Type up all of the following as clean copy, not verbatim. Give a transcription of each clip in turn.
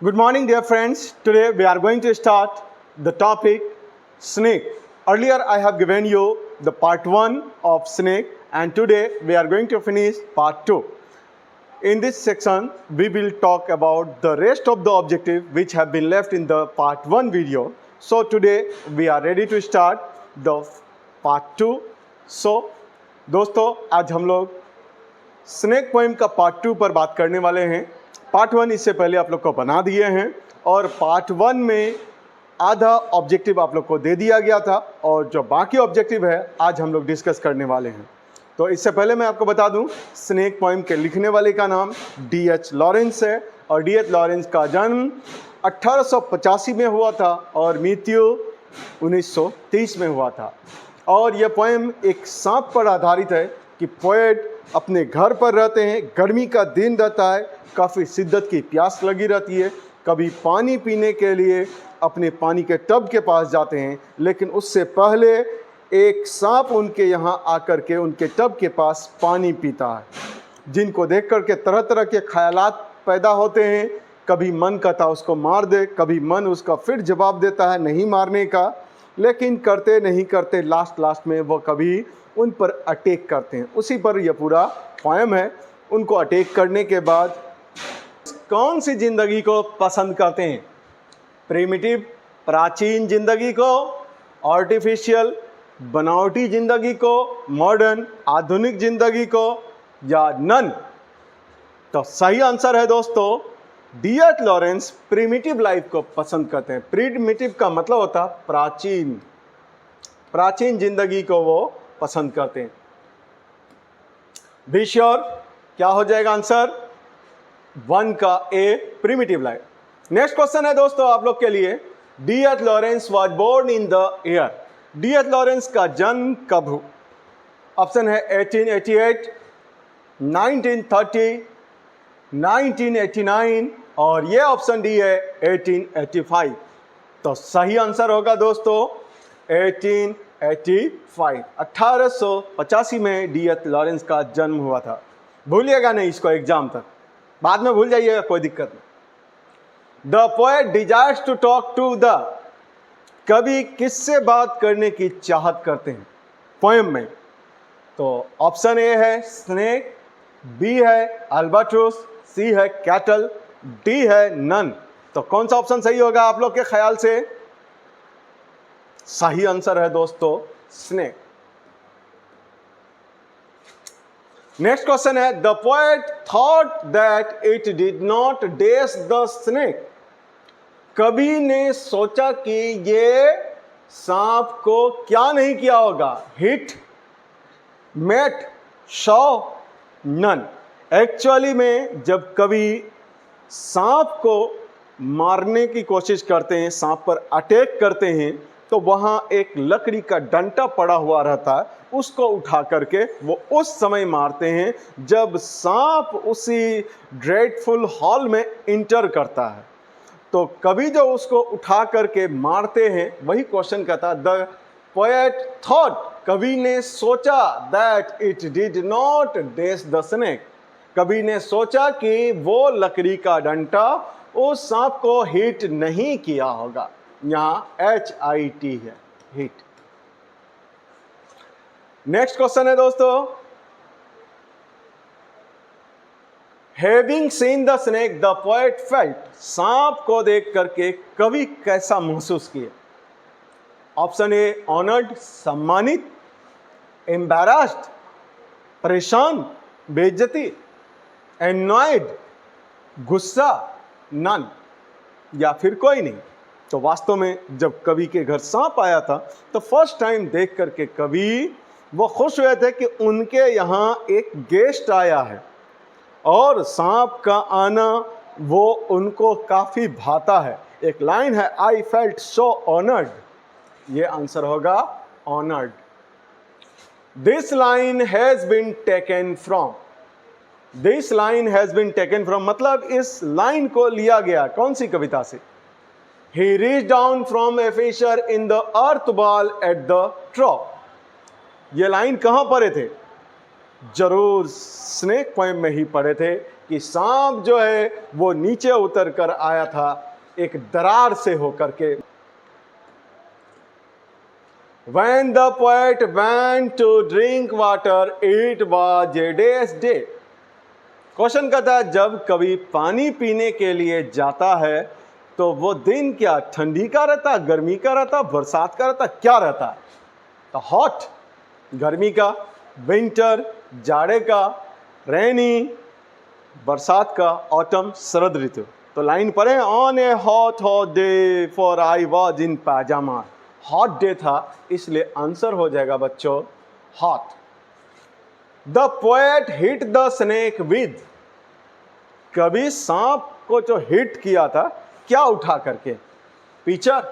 Good morning, dear friends. Today we are going to start the topic snake. Earlier I have given you the part 1 of snake, and today we are going to finish part 2. In this section we will talk about the rest of the objective which have been left in the part 1 video. So today we are ready to start the part 2. So दोस्तों आज हम लोग snake poem का part 2 पर बात करने वाले हैं। पार्ट 1 इससे पहले आप लोग को बना दिए हैं और पार्ट 1 में आधा ऑब्जेक्टिव आप लोग को दे दिया गया था और जो बाकी ऑब्जेक्टिव है आज हम लोग डिस्कस करने वाले हैं। तो इससे पहले मैं आपको बता दूं, स्नेक पोएम के लिखने वाले का नाम D.H. लॉरेंस है और D.H. लॉरेंस का जन्म 1885 में हुआ था और मृत्यु 1930 में हुआ था। और यह पोएम एक सांप पर आधारित है कि पोएट अपने घर पर रहते हैं, गर्मी का दिन रहता है, काफ़ी शिद्दत की प्यास लगी रहती है, कभी पानी पीने के लिए अपने पानी के टब के पास जाते हैं, लेकिन उससे पहले एक सांप उनके यहाँ आकर के उनके टब के पास पानी पीता है, जिनको देख कर के तरह तरह के ख्यालात पैदा होते हैं। कभी मन कहता उसको मार दे, कभी मन उसका फिर जवाब देता है नहीं मारने का, लेकिन करते नहीं करते लास्ट में वो कभी उन पर अटैक करते हैं। उसी पर यह पूरा पोएम है। उनको अटैक करने के बाद कौन सी ज़िंदगी को पसंद करते हैं? प्रिमिटिव प्राचीन ज़िंदगी को, आर्टिफिशियल बनावटी ज़िंदगी को, मॉडर्न आधुनिक ज़िंदगी को, या नन? तो सही आंसर है दोस्तों D.H. लॉरेंस प्रिमिटिव लाइफ को पसंद करते हैं। प्रिमिटिव का मतलब होता है प्राचीन ज़िंदगी को वो पसंद करते हैं। बी श्योर, क्या हो जाएगा आंसर? 1 का A, primitive life. Next question है दोस्तों आप लोग के लिए, D.H. Lawrence was born in the year. D.H. Lawrence का जन्म कब हुआ? ऑप्शन है 1888, 1930, 1989 और ये ऑप्शन डी है 1885। तो सही आंसर होगा दोस्तों 1885। 1885 में D.H. लॉरेंस का जन्म हुआ था। भूलिएगा नहीं इसको एग्जाम तक, बाद में भूल जाइएगा, कोई दिक्कत नहीं। The poet desires to talk to the, कवि किससे बात करने की चाहत करते हैं पोएम में? तो ऑप्शन ए है स्नेक, बी है अल्बाट्रोस, सी है कैटल, डी है नन। तो कौन सा ऑप्शन सही होगा आप लोग के ख्याल से? सही आंसर है दोस्तों स्नेक। नेक्स्ट क्वेश्चन है, the poet thought that it did not dash the snake. कवि ने सोचा कि ये सांप को क्या नहीं किया होगा? Hit, met, saw, none. Actually में जब कवि सांप को मारने की कोशिश करते हैं, सांप पर अटैक करते हैं, तो वहाँ एक लकड़ी का डंटा पड़ा हुआ रहता है, उसको उठा करके वो उस समय मारते हैं जब सांप उसी ड्रेडफुल हॉल में इंटर करता है। तो कवि जो उसको उठा करके मारते हैं, वही क्वेश्चन कहता, द पोएट थॉट, कवि ने सोचा, that it did not dash the snake, कवि ने सोचा कि वो लकड़ी का डंटा उस सांप को हिट नहीं किया होगा। यहाँ HIT है, हिट। नेक्स्ट क्वेश्चन है दोस्तों, having seen the snake the poet felt, सांप को देख करके कवि कैसा महसूस किया? ऑप्शन ए ऑनर्ड, सम्मानित, एम्बैरास्ड, परेशान, बेइज्जती, एनॉयड, गुस्सा, नन, या फिर कोई नहीं। तो वास्तव में जब कवि के घर सांप आया था तो फर्स्ट टाइम देख करके कवि वो खुश हुए थे कि उनके यहाँ एक गेस्ट आया है और सांप का आना वो उनको काफ़ी भाता है। एक लाइन है, आई फेल्ट सो ऑनर्ड, ये आंसर होगा honoured. This line has been taken from, this line has been taken from मतलब इस लाइन को लिया गया कौन सी कविता से? He reached down from a fissure in the earth ball at the top. ये लाइन कहाँ पढ़े थे? जरूर स्नेक पोएम में ही पढ़े थे कि सांप जो है वो नीचे उतर कर आया था एक दरार से होकर के। When the poet went to drink water, it was a day's day. Question कहता है जब कवि पानी पीने के लिए जाता है तो वो दिन क्या ठंडी का रहता, गर्मी का रहता, बरसात का रहता, क्या रहता है? तो हॉट गर्मी का, विंटर जाड़े का, रेनी बरसात का, ऑटम शरद ऋतु। तो लाइन पढ़े, on a hot hot day for I was in pyjama. Hot day था इसलिए आंसर हो जाएगा बच्चों hot. The poet hit the snake with, कभी सांप को जो हिट किया था क्या उठा करके? पिचर,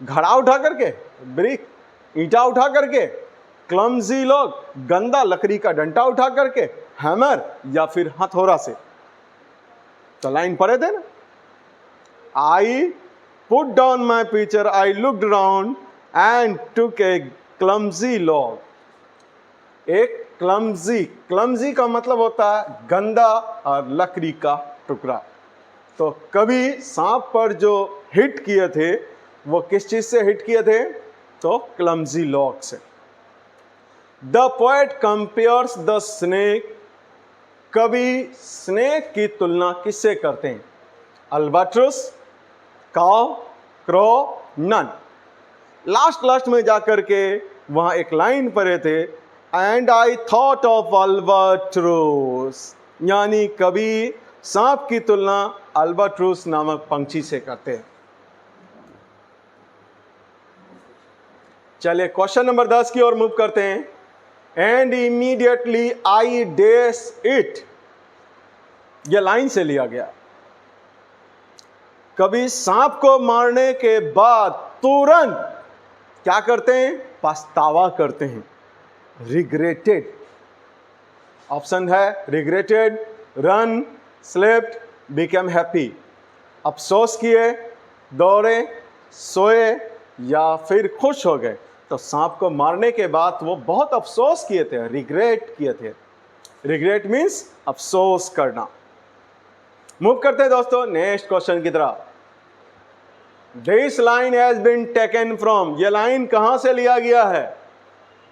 घड़ा उठा करके, ब्रिक, ईंटा उठा करके, क्लमजी लोग गंदा लकड़ी का डंडा उठा करके, हैमर या फिर हथौड़ा से। तो लाइन पढ़े थे ना, आई put down my pitcher, I looked around and took a clumsy log. एक क्लमजी का मतलब होता है गंदा और लकड़ी का टुकड़ा। तो कभी सांप पर जो हिट किए थे वो किस चीज से हिट किए थे? तो क्लमजी लॉग से। The poet compares the snake, कभी स्नेक की तुलना किससे करते हैं? अल्बाट्रस, काव, क्रो, नन। लास्ट में जाकर के वहां एक लाइन पढ़े थे, and I thought of albatross, यानी कभी सांप की तुलना अल्बाट्रोस नामक पंछी से करते हैं। चलिए क्वेश्चन नंबर 10 की ओर मूव करते हैं। And immediately I dash it, यह लाइन से लिया गया। कभी सांप को मारने के बाद तुरंत क्या करते हैं? पछतावा करते हैं, रिग्रेटेड। ऑप्शन है regretted, run, slept, became happy. अफसोस किए, दौड़े, सोए या फिर खुश हो गए। तो सांप को मारने के बाद वो बहुत अफसोस किए थे, रिग्रेट किए थे। रिग्रेट मीन्स अफसोस करना। मूव करते हैं दोस्तों नेक्स्ट क्वेश्चन की तरफ। This line has been taken from, ये लाइन कहां से लिया गया है?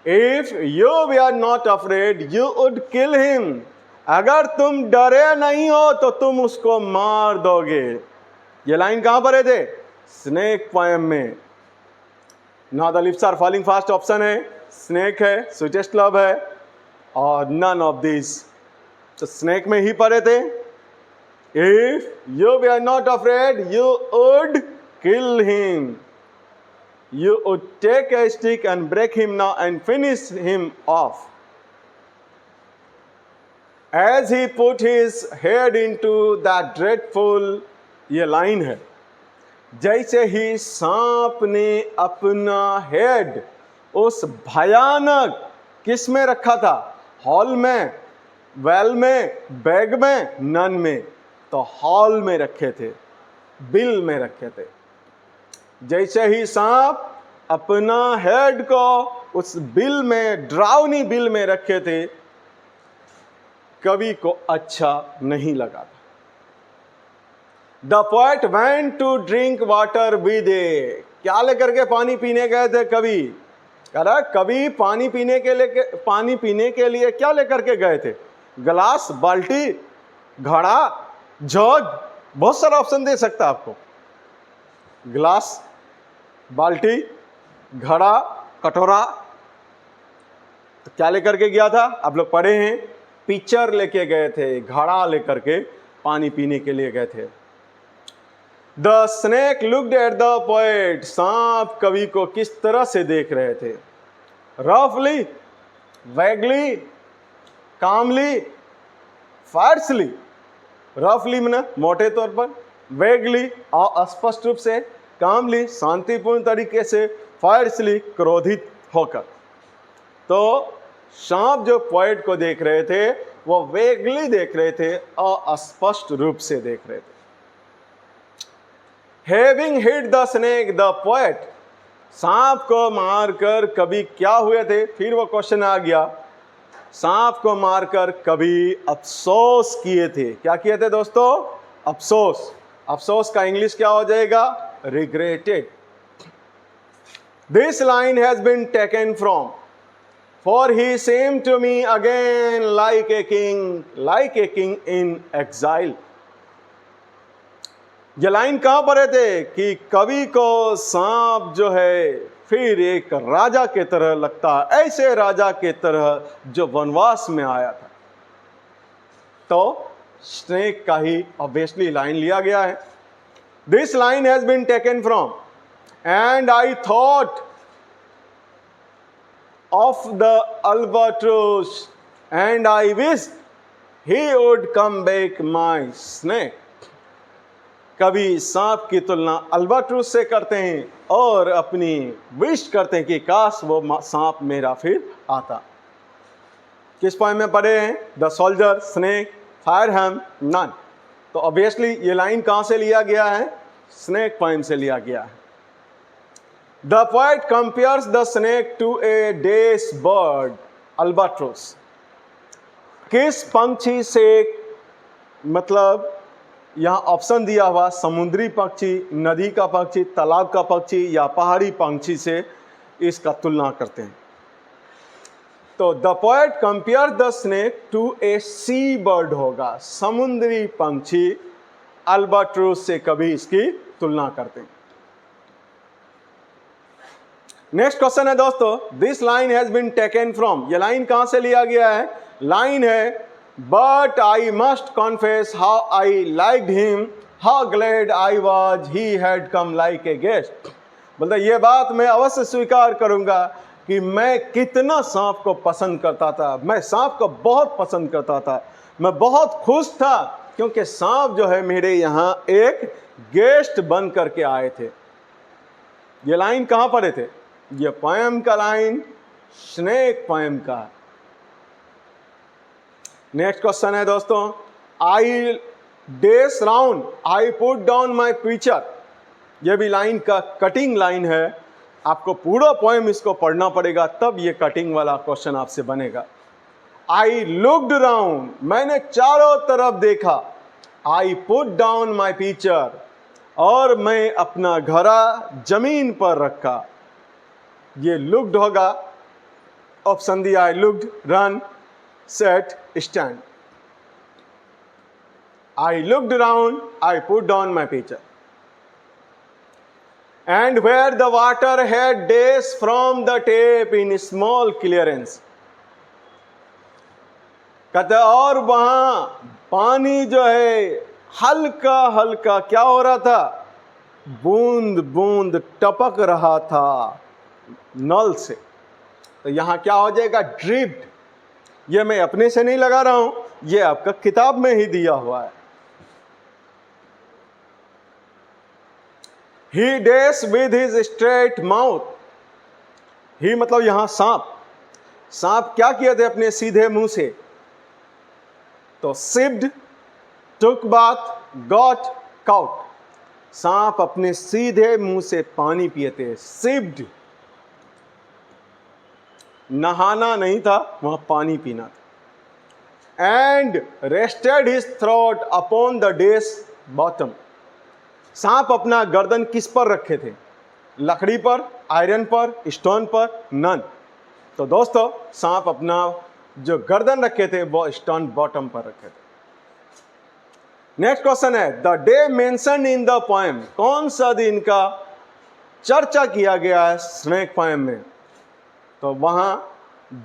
If you we are not afraid you would kill him, अगर तुम डरे नहीं हो तो तुम उसको मार दोगे। ये लाइन कहां पढ़े थे? स्नेक पोएम में। Now the lips are falling fast option है, स्नेक है, स्वीटेस्ट लव है और नन ऑफ दिस। तो स्नेक में ही पढ़े थे। If you were not afraid, you would kill him. You would take a stick and break him now and finish him off. As he put his head into that dreadful, ये line है, जैसे ही सांप ने अपना head उस भयानक किस में रखा था? हॉल में, वेल में, बैग में, नन में। तो हॉल में रखे थे, बिल में रखे थे। जैसे ही सांप अपना हेड को उस बिल में, ड्राउनी बिल में रखे थे, कवि को अच्छा नहीं लगा था। The poet went to drink water with a, क्या लेकर के पानी पीने गए थे कवि? कवि पानी पीने के लिए क्या लेकर के गए थे? गिलास, बाल्टी, घड़ा, जग, बहुत सारा ऑप्शन दे सकता है आपको। गिलास, बाल्टी, घड़ा, कटोरा। तो क्या लेकर के गया था? आप लोग पढ़े हैं, पिचर लेके गए थे, घड़ा लेकर के पानी पीने के लिए गए थे। The snake looked at the poet, सांप कवि को किस तरह से देख रहे थे? रफली, वैगली, कामली, फायरसली। रफली में मोटे तौर पर, वेगली अस्पष्ट रूप से, कामली शांतिपूर्ण तरीके से, फायरसली क्रोधित होकर। तो सांप जो पोएट को देख रहे थे वो वेगली देख रहे थे, अस्पष्ट रूप से देख रहे थे। Having hit the snake the poet, सांप को मारकर कवि क्या हुए थे? फिर वो क्वेश्चन आ गया, सांप को मारकर कभी अफसोस किए थे। क्या किए थे दोस्तों? अफसोस। अफसोस का इंग्लिश क्या हो जाएगा? Regretted. This line has been taken from, for he seemed to me again like a king in exile. ये लाइन कहां पर थे कि कवि को सांप जो है फिर एक राजा के तरह लगता है, ऐसे राजा के तरह जो वनवास में आया था। तो स्नेक का ही ऑब्वियसली लाइन लिया गया है। This line has been taken from and I thought of the albatross and I wish he would come back my snake. कभी सांप की तुलना अल्बाट्रोस से करते हैं और अपनी विश करते हैं कि काश वो सांप मेरा फिर आता। किस पोएम में पढ़े हैं? The soldier, snake, fire ham, none. तो ऑब्वियसली ये लाइन कहां से लिया गया है? स्नेक पोएम से लिया गया है। The poet compares the snake to a dash bird, albatross. किस पंछी से, मतलब यहां ऑप्शन दिया हुआ समुद्री पक्षी, नदी का पक्षी, तालाब का पक्षी या पहाड़ी पंछी से इसका तुलना करते हैं। तो the poet compare the snake to a sea bird होगा, समुद्री पंछी अल्बाट्रोस से कभी इसकी तुलना करते हैं। नेक्स्ट क्वेश्चन है दोस्तों, this line has been taken from. ये लाइन कहां से लिया गया है? लाइन है, but I must confess how I liked him, how glad I was he had come like a guest. मतलब ये बात मैं अवश्य स्वीकार करूंगा कि मैं कितना सांप को पसंद करता था। मैं सांप को बहुत पसंद करता था। मैं बहुत खुश था क्योंकि सांप जो है मेरे यहाँ एक गेस्ट बन करके आए थे। ये लाइन कहाँ पढ़े थे? ये पोएम का लाइन स्नेक पोएम का। नेक्स्ट क्वेश्चन है दोस्तों, आई डेस round I put down my picture. यह भी लाइन का कटिंग लाइन है। आपको पूरा पोएम इसको पढ़ना पड़ेगा, तब ये कटिंग वाला क्वेश्चन आपसे बनेगा। आई लुक्ड राउंड, मैंने चारों तरफ देखा। आई पुट डाउन माई पिक्चर, और मैं अपना घड़ा जमीन पर रखा। ये लुक्ड होगा, ऑप्शन दिया है looked, run, set, stand. I looked around, I put down my pitcher. And where the water had days from the tape in small clearance. कहते और वहां पानी जो है हल्का हल्का क्या हो रहा था? बूंद बूंद टपक रहा था नल से। तो यहां क्या हो जाएगा? ड्रिप्ड। ये मैं अपने से नहीं लगा रहा हूं, ये आपका किताब में ही दिया हुआ है। He dash with his straight mouth. ही मतलब यहां सांप। सांप क्या किए थे अपने सीधे मुंह से? तो sipped, took bath, got caught. सांप अपने सीधे मुंह से पानी पिए थे। sipped, नहाना नहीं था, वहां पानी पीना था। And rested his throat upon the dash bottom. सांप अपना गर्दन किस पर रखे थे? लकड़ी पर, आयरन पर, स्टोन पर, नन। तो दोस्तों सांप अपना जो गर्दन रखे थे वो स्टोन बॉटम पर रखे थे। नेक्स्ट क्वेश्चन है, the day mentioned in the poem. कौन सा दिन का चर्चा किया गया है स्नेक पोएम में? तो वहां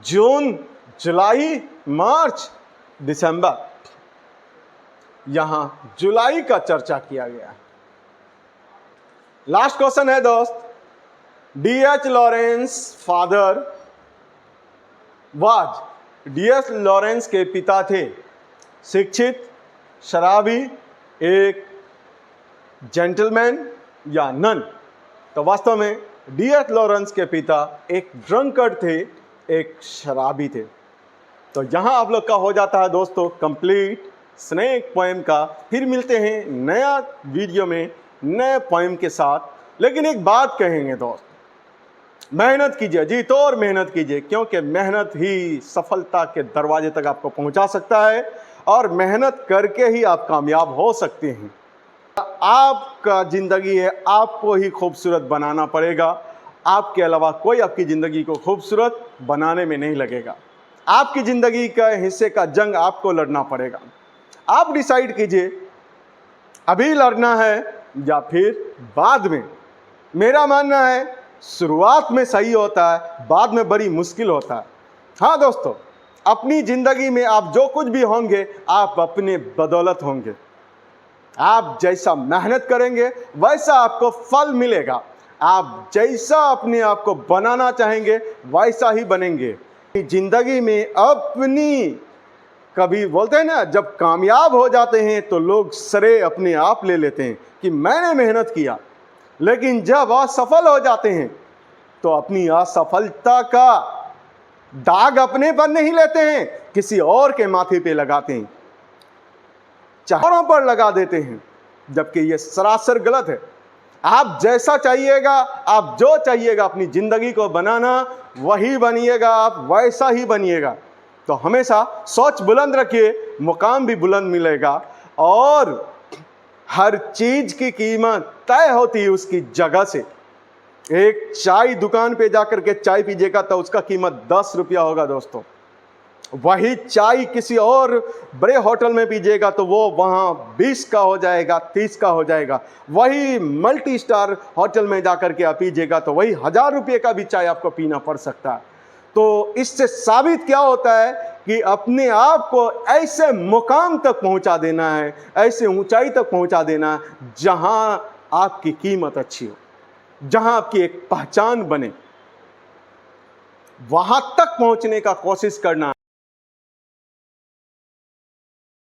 जून, जुलाई, मार्च, दिसंबर, यहां जुलाई का चर्चा किया गया है। लास्ट क्वेश्चन है दोस्त, D.H. Lawrence father was. D.H. Lawrence के पिता थे शिक्षित, शराबी, एक जेंटलमैन या नन? तो वास्तव में D.H. लॉरेंस के पिता एक ड्रंकर्ड थे, एक शराबी थे। तो यहां आप लोग का हो जाता है दोस्तों कंप्लीट स्नेक पोएम का। फिर मिलते हैं नया वीडियो में नए पोएम के साथ। लेकिन एक बात कहेंगे दोस्त, मेहनत कीजिए, जी तोड़ मेहनत कीजिए, क्योंकि मेहनत ही सफलता के दरवाजे तक आपको पहुंचा सकता है और मेहनत करके ही आप कामयाब हो सकते हैं। आपका ज़िंदगी है, आपको ही खूबसूरत बनाना पड़ेगा। आपके अलावा कोई आपकी ज़िंदगी को खूबसूरत बनाने में नहीं लगेगा। आपकी ज़िंदगी का हिस्से का जंग आपको लड़ना पड़ेगा। आप डिसाइड कीजिए, अभी लड़ना है या फिर बाद में। मेरा मानना है शुरुआत में सही होता है, बाद में बड़ी मुश्किल होता है। हाँ दोस्तों, अपनी ज़िंदगी में आप जो कुछ भी होंगे, आप अपने बदौलत होंगे। आप जैसा मेहनत करेंगे वैसा आपको फल मिलेगा। आप जैसा अपने आप को बनाना चाहेंगे वैसा ही बनेंगे। जिंदगी में अपनी, कभी बोलते हैं ना, जब कामयाब हो जाते हैं तो लोग श्रेय अपने आप ले लेते हैं कि मैंने मेहनत किया, लेकिन जब असफल हो जाते हैं तो अपनी असफलता का दाग अपने पर नहीं लेते हैं, किसी और के माथे पे लगाते हैं, चारों पर लगा देते हैं, जबकि ये सरासर गलत है। आप जैसा चाहिएगा, आप जो चाहिएगा अपनी ज़िंदगी को बनाना, वही बनिएगा, आप वैसा ही बनिएगा। तो हमेशा सोच बुलंद रखिए, मुकाम भी बुलंद मिलेगा। और हर चीज़ की कीमत तय होती है उसकी जगह से। एक चाय दुकान पे जाकर के चाय पीजिएगा तो उसका कीमत 10 रुपया होगा दोस्तों। वही चाय किसी और बड़े होटल में पीजिएगा तो वो वहाँ 20 का हो जाएगा, 30 का हो जाएगा। वही मल्टी स्टार होटल में जाकर के आप पीजिएगा तो वही 1000 रुपये का भी चाय आपको पीना पड़ सकता है। तो इससे साबित क्या होता है कि अपने आप को ऐसे मुकाम तक पहुंचा देना है, ऐसे ऊंचाई तक पहुंचा देना है जहां आपकी कीमत अच्छी हो, जहां आपकी एक पहचान बने। वहां तक पहुंचने का कोशिश करना